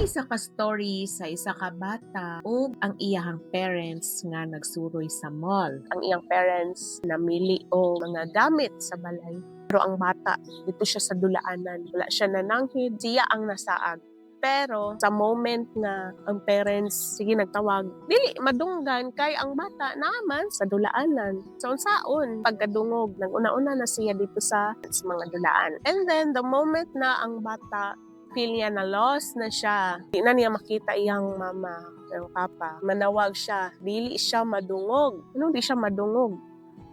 isa ka story sa isa ka bata ug ang iyahang parents nga nagsuroy sa mall. Ang iyang parents namili og mga gamit sa balay. Pero ang bata, dito siya sa dulaanan. Wala siya nananghid, siya ang nasaag. Pero sa moment nga ang parents sige nagtawag, dili madunggan kay ang bata naman sa dulaanan. So unsaon pagkadungog nang una-una na siya dito sa mga dulaan. And then the moment na ang bata feel niya na lost na siya, di na niya makita iyang mama, iyang papa, manawag siya, dili siya madungog. Anong di siya madungog?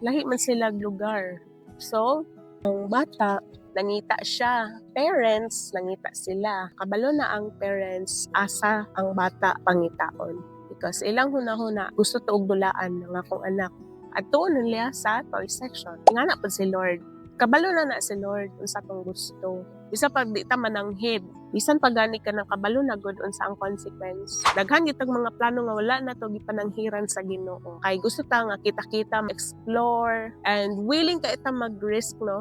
Lahi man sila lugar. So ang bata nangita siya. Parents, nangita sila. Kabalo na ang parents, asa ang bata pangitaon. Because ilang huna-huna, gusto to og dulaan ng akong anak. At tuon nila sa toy section. Nga na po si Lord. Kabalo na si Lord unsa tong gusto. Bisa pag di ta mananghid, bisan pag gani ka ng kabalo na good unsa ang consequence. Daghan gitag mga plano nga wala na to gipananghiran sa Ginoo. Kay gusto ta nga kita-kita, explore, and willing ka ita mag-risk, no?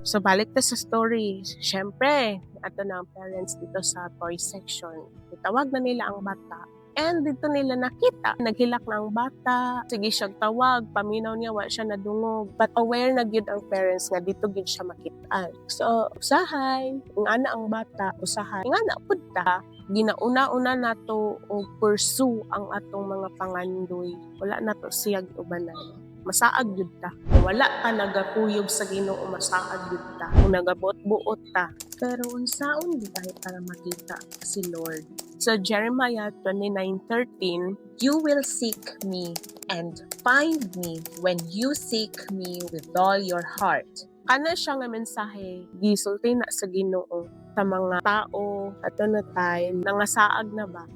So, balik ta sa story. Siyempre, ato na ang parents dito sa toy section. Itawag na nila ang bata. And dito nila nakita, naghilak na ang bata. Sige siyang tawag, paminaw niya, wala siya nadungog. But aware na gyud ang parents nga dito gyud siya makitaan. So, usahay, ang ana ang bata, usahay. Nga na pud ta, ginauna-una nato o pursue ang atong mga pangandoy. Wala nato siyag ubanan. Masaag yun ta. Wala ka nagakuyog sa Ginoo, masaag yun ta. Kung nagabuot-buot ta. Pero unsaon di tayo para makita si Lord? So Jeremiah 29:13, "You will seek me and find me when you seek me with all your heart." Kana siya nga mensahe, gisulti na sa Ginoo sa mga tao ato na time nangasaag na ba?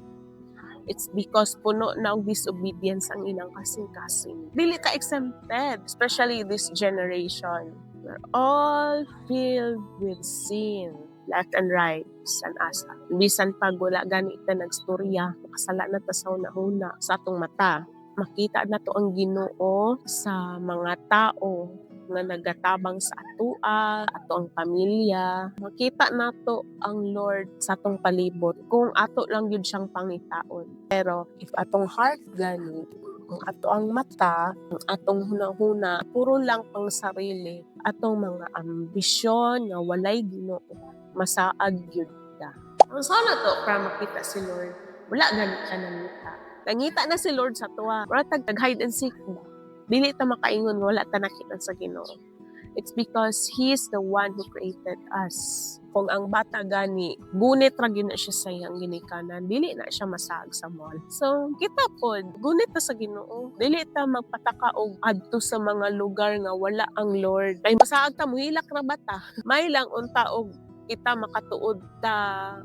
It's because puno na og disobedience ang ilang kasing-kasing. Dili ta exempted, especially this generation. We're all filled with sin, left and right, san asa. Bisan pag wala gani ta nagstorya, makasala na ta sa una-una sa atong mata. Makita na to ang Ginoo sa mga tao nga nagatabang sa atoa, ato ang pamilya. Makita nato ang Lord sa atong palibot kung ato lang yun siyang pangitaon. Pero if atong heart gani, kung ato ang mata, kung atong hunahuna, puro lang pang sarili, atong mga ambisyon nga walay Ginoo, masaag yun ta. Ang sana to para makita si Lord, wala gani ka nangita. Nangita na si Lord sa tuwa. Wala tag hide and seek ba? Dili ta makaingon nga wala ta nakita sa Ginoo. It's because He is the one who created us. Kung ang bata gani, gunit ra gyud na siya sa iyang ginikanan, dili na siya masaag sa mall. So, kita pod, gunit ta sa Ginoo. Dili ta magpataka og adto sa mga lugar nga wala ang Lord. Kay masaag ta muhilak ra bata. May lang unta og kita makatuod ta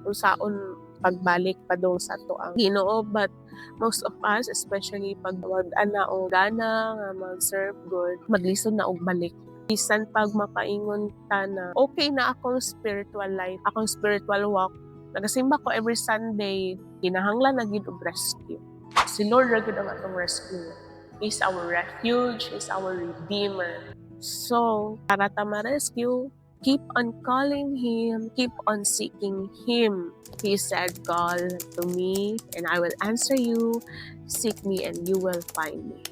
unsaon pagbalik pa dong sa to ang Ginoo, but most of us, especially pag wag-ana o gana nga mag-serve God, maglisod na og balik. Bisan pag mapaingon ta na okay na akong spiritual life, akong spiritual walk, nagasimba ko every Sunday, kinahanglan na gid og rescue. Si Lord ra gid ang atong rescue. He's our refuge, He's our redeemer. So, para ta ma-rescue, keep on calling Him, keep on seeking Him. He said, "Call to me and I will answer you. Seek me and you will find me."